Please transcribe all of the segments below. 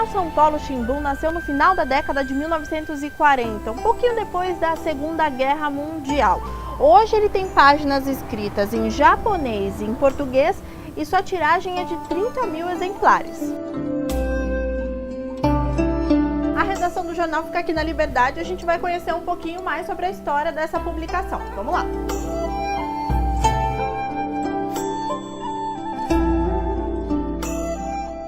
jornal São Paulo Shimbun nasceu no final da década de 1940, um pouquinho depois da Segunda Guerra Mundial. Hoje ele tem páginas escritas em japonês e em português e sua tiragem é de 30 mil exemplares. A redação do jornal fica aqui na Liberdade e a gente vai conhecer um pouquinho mais sobre a história dessa publicação. Vamos lá!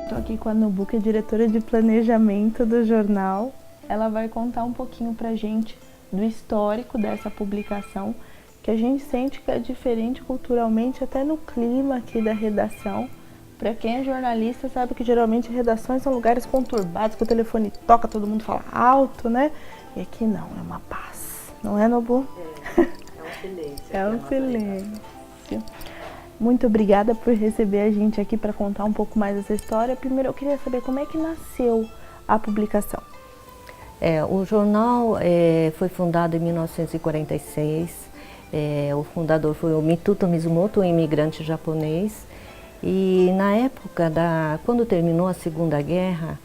Estou aqui com a Nobu, que é diretora de planejamento do jornal. Ela vai contar um pouquinho pra gente do histórico dessa publicação, que a gente sente que é diferente culturalmente, até no clima aqui da redação. Para quem é jornalista sabe que geralmente redações são lugares conturbados, que o telefone toca, todo mundo fala alto, né? E aqui não, é uma paz. Não é, Nobu? É um silêncio. É um silêncio. Muito obrigada por receber a gente aqui para contar um pouco mais dessa história. Primeiro eu queria saber como é que nasceu a publicação. O jornal foi fundado em 1946. O fundador foi o Mituto Mizumoto, um imigrante japonês. E na época, quando terminou a Segunda Guerra,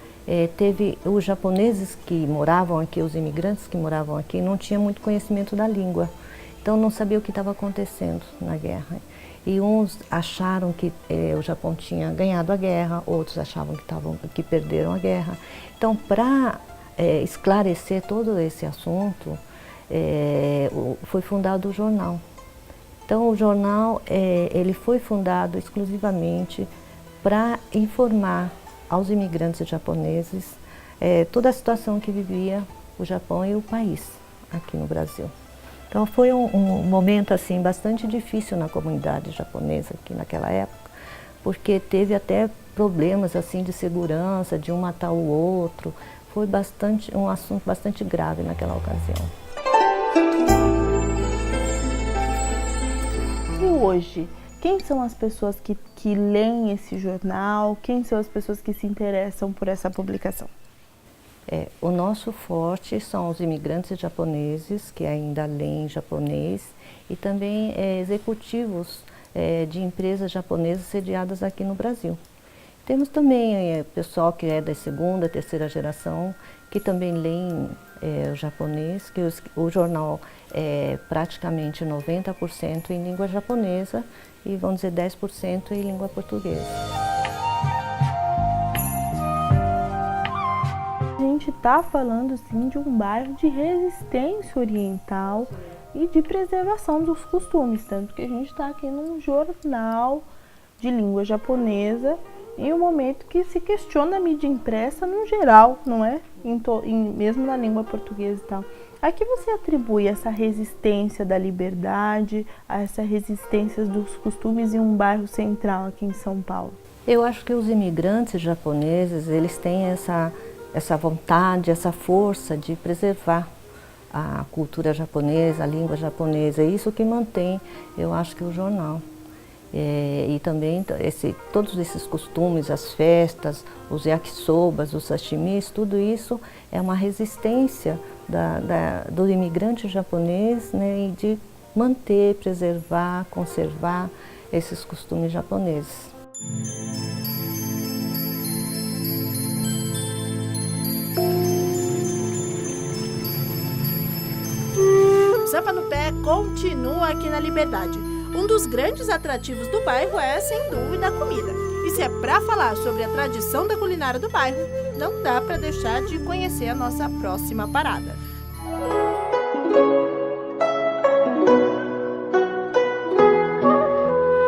teve os japoneses que moravam aqui, os imigrantes que moravam aqui, não tinham muito conhecimento da língua. Então não sabia o que estava acontecendo na guerra. E uns acharam que o Japão tinha ganhado a guerra, outros achavam que perderam a guerra. Então, para esclarecer todo esse assunto, foi fundado o jornal. Então, o jornal ele foi fundado exclusivamente para informar aos imigrantes japoneses toda a situação que vivia o Japão e o país aqui no Brasil. Então, foi um momento assim bastante difícil na comunidade japonesa aqui naquela época, porque teve até problemas assim de segurança, de um matar o outro. Foi um assunto bastante grave naquela ocasião. E hoje, quem são as pessoas que leem esse jornal? Quem são as pessoas que se interessam por essa publicação? O nosso forte são os imigrantes japoneses, que ainda leem japonês, e também executivos de empresas japonesas sediadas aqui no Brasil. Temos também pessoal que é da segunda, terceira geração, que também leem o japonês, que o jornal é praticamente 90% em língua japonesa e, vamos dizer, 10% em língua portuguesa. A gente está falando sim de um bairro de resistência oriental e de preservação dos costumes, tanto que a gente está aqui num jornal de língua japonesa em um momento que se questiona a mídia impressa no geral, não é? Mesmo na língua portuguesa e tal. A que você atribui essa resistência da liberdade, a essa resistência dos costumes em um bairro central aqui em São Paulo? Eu acho que os imigrantes japoneses, eles têm essa vontade, essa força de preservar a cultura japonesa, a língua japonesa. É isso que mantém, eu acho, que o jornal. E também todos esses costumes, as festas, os yakisobas, os sashimis, tudo isso é uma resistência do imigrante japonês, né, e de manter, preservar, conservar esses costumes japoneses. O Samba no Pé continua aqui na Liberdade. Um dos grandes atrativos do bairro é, sem dúvida, a comida. E se é para falar sobre a tradição da culinária do bairro, não dá para deixar de conhecer a nossa próxima parada.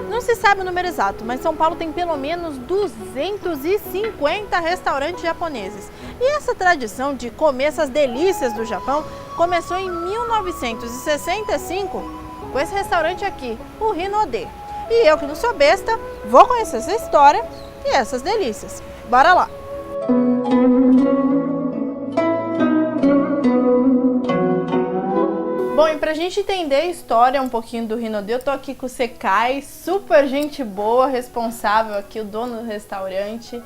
Não se sabe o número exato, mas São Paulo tem pelo menos 250 restaurantes japoneses. E essa tradição de comer essas delícias do Japão começou em 1965 com esse restaurante aqui, o Hinode. E eu, que não sou besta, vou conhecer essa história e essas delícias. Bora lá! Bom, e pra gente entender a história um pouquinho do Hinode, eu tô aqui com o Sekai, super gente boa, responsável aqui, o dono do restaurante.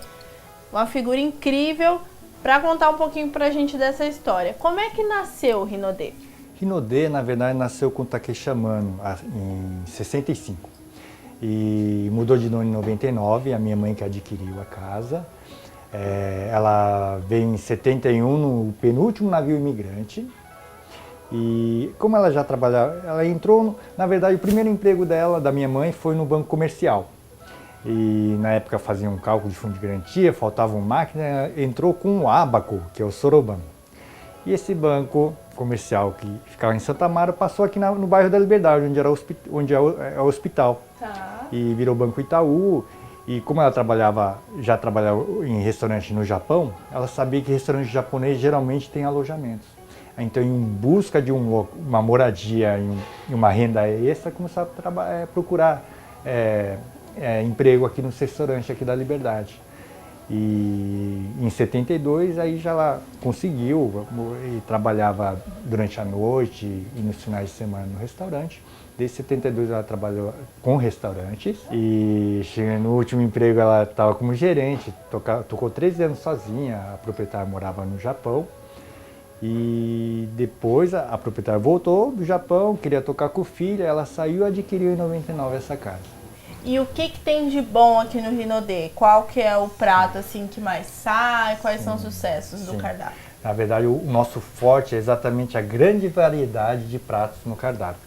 Uma figura incrível para contar um pouquinho pra gente dessa história. Como é que nasceu o Hinode? Hinode, na verdade, nasceu com Takeshi Amano em 65 e mudou de nome em 99, a minha mãe que adquiriu a casa. Ela veio em 71 no penúltimo navio imigrante. E como ela já trabalhava, ela entrou, na verdade, o primeiro emprego dela, da minha mãe, foi no banco comercial. E na época fazia um cálculo de fundo de garantia, faltava uma máquina, entrou com o Abaco, que é o Soroban. E esse banco comercial que ficava em Santa Amaro passou aqui no bairro da Liberdade, onde é o hospital. Tá. E virou Banco Itaú. E como ela já trabalhava em restaurante no Japão, ela sabia que restaurante japonês geralmente tem alojamentos. Então, em busca de uma moradia e uma renda extra, começou a procurar emprego aqui no restaurante aqui da Liberdade. E em 72, aí já ela conseguiu e trabalhava durante a noite e nos finais de semana no restaurante. Desde 72 ela trabalhou com restaurantes e no último emprego ela estava como gerente, tocou 13 anos sozinha, a proprietária morava no Japão. E depois a proprietária voltou do Japão, queria tocar com o filho, ela saiu e adquiriu em 99 essa casa. E o que tem de bom aqui no Rinodê? Qual que é o prato assim que mais sai? Quais são os sucessos do cardápio? Na verdade, o nosso forte é exatamente a grande variedade de pratos no cardápio.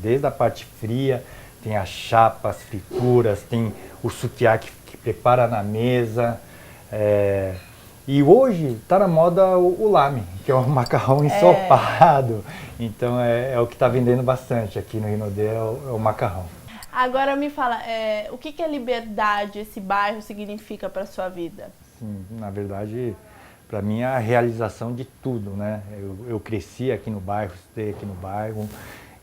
Desde a parte fria, tem as chapas, frituras, tem o sutiá que prepara na mesa. E hoje está na moda o lame, que é o macarrão ensopado. Então é o que está vendendo bastante aqui no Rinodê, é o macarrão. Agora me fala, o que a Liberdade, esse bairro, significa para a sua vida? Sim, na verdade, para mim é a realização de tudo, né? Eu cresci aqui no bairro, estudei aqui no bairro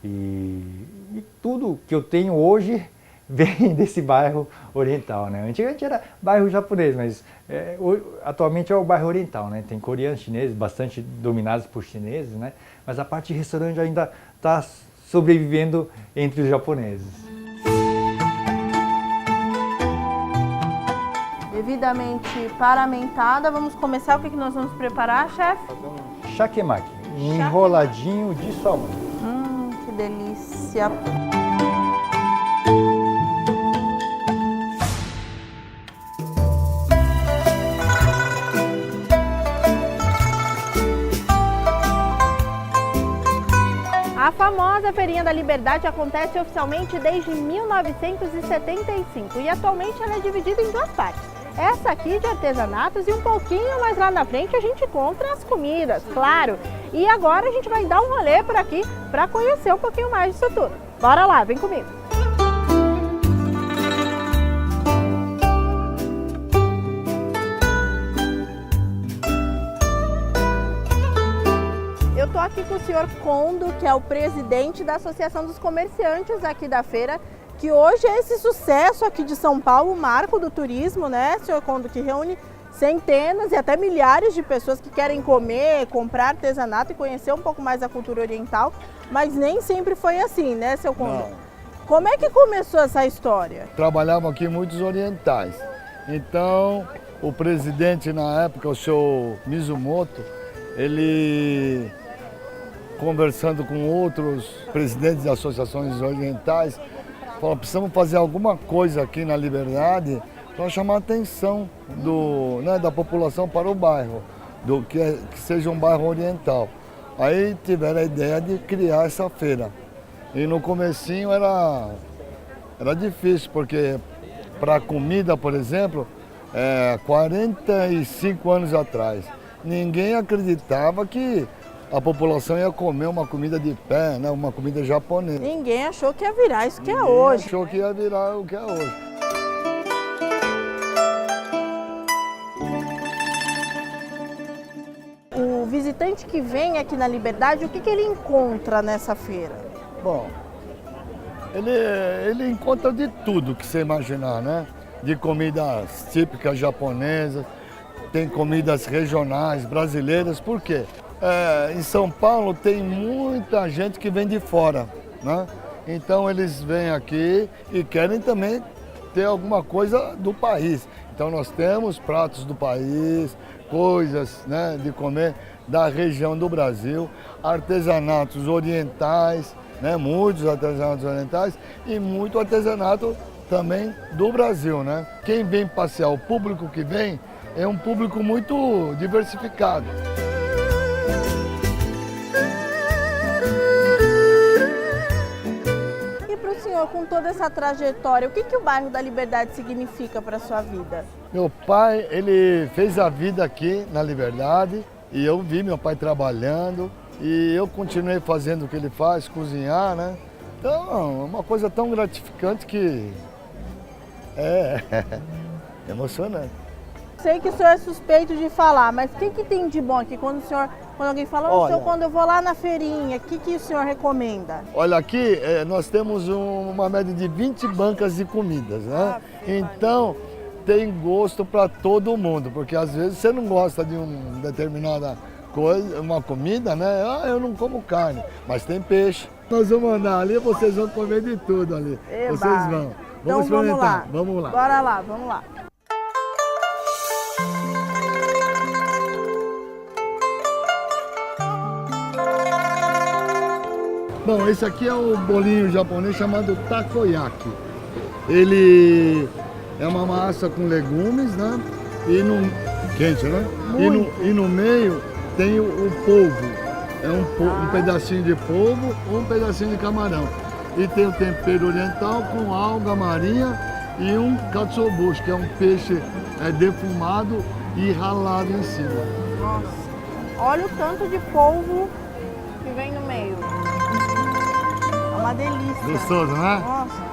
e tudo que eu tenho hoje vem desse bairro oriental, né? Antigamente era bairro japonês, mas atualmente é o bairro oriental, né? Tem coreanos, chineses, bastante dominados por chineses, né? Mas a parte de restaurante ainda está sobrevivendo entre os japoneses. Devidamente paramentada, vamos começar. O que nós vamos preparar, chefe? Shakemaki, enroladinho de salmão. Que delícia! A famosa Feirinha da Liberdade acontece oficialmente desde 1975 e atualmente ela é dividida em duas partes. Essa aqui de artesanatos e um pouquinho mais lá na frente a gente encontra as comidas, claro. E agora a gente vai dar um rolê por aqui para conhecer um pouquinho mais disso tudo. Bora lá, vem comigo! Eu estou aqui com o senhor Kondo, que é o presidente da Associação dos Comerciantes aqui da feira, que hoje é esse sucesso aqui de São Paulo, o marco do turismo, né, senhor Kondo, que reúne centenas e até milhares de pessoas que querem comer, comprar artesanato e conhecer um pouco mais a cultura oriental, mas nem sempre foi assim, né, seu Kondo? Não. Como é que começou essa história? Trabalhavam aqui muitos orientais. Então, o presidente na época, o senhor Mizumoto, ele, conversando com outros presidentes de associações orientais, falou: precisamos fazer alguma coisa aqui na Liberdade para chamar a atenção da população para o bairro, que seja um bairro oriental. Aí tiveram a ideia de criar essa feira. E no comecinho era difícil, porque para a comida, por exemplo, 45 anos atrás, ninguém acreditava que a população ia comer uma comida de pé, né? Uma comida japonesa. Ninguém achou que ia virar isso que é hoje. Achou que ia virar o que é hoje. O visitante que vem aqui na Liberdade, o que ele encontra nessa feira? Bom, ele encontra de tudo que você imaginar, né? De comidas típicas japonesas, tem comidas regionais, brasileiras, por quê? Em São Paulo tem muita gente que vem de fora, né? Então eles vêm aqui e querem também ter alguma coisa do país. Então nós temos pratos do país, coisas, né, de comer da região do Brasil, artesanatos orientais, né, muitos artesanatos orientais e muito artesanato também do Brasil, né? Quem vem passear, o público que vem, é um público muito diversificado. E para o senhor, com toda essa trajetória, o que o bairro da Liberdade significa para a sua vida? Meu pai, ele fez a vida aqui na Liberdade e eu vi meu pai trabalhando e eu continuei fazendo o que ele faz, cozinhar, né? Então, é uma coisa tão gratificante que é emocionante. Sei que o senhor é suspeito de falar, mas o que tem de bom aqui quando alguém fala, ô, senhor, quando eu vou lá na feirinha, o que o senhor recomenda? Olha, aqui nós temos uma média de 20 bancas de comidas, né? Então, tem gosto para todo mundo, porque às vezes você não gosta de uma determinada coisa, uma comida, né? Ah, eu não como carne, mas tem peixe. Nós vamos andar ali, vocês vão comer de tudo ali. Eba. Vocês vão. Então vamos lá. Vamos lá. Bora lá, vamos lá. Bom, esse aqui é o bolinho japonês chamado takoyaki. Ele é uma massa com legumes, né? Quente, né? E no meio tem o polvo. É um pedacinho de polvo ou um pedacinho de camarão. E tem o tempero oriental com alga marinha e um katsuobushi, que é um peixe defumado e ralado em cima. Nossa, olha o tanto de polvo que vem no meio. É uma delícia. Gostoso, né? Nossa.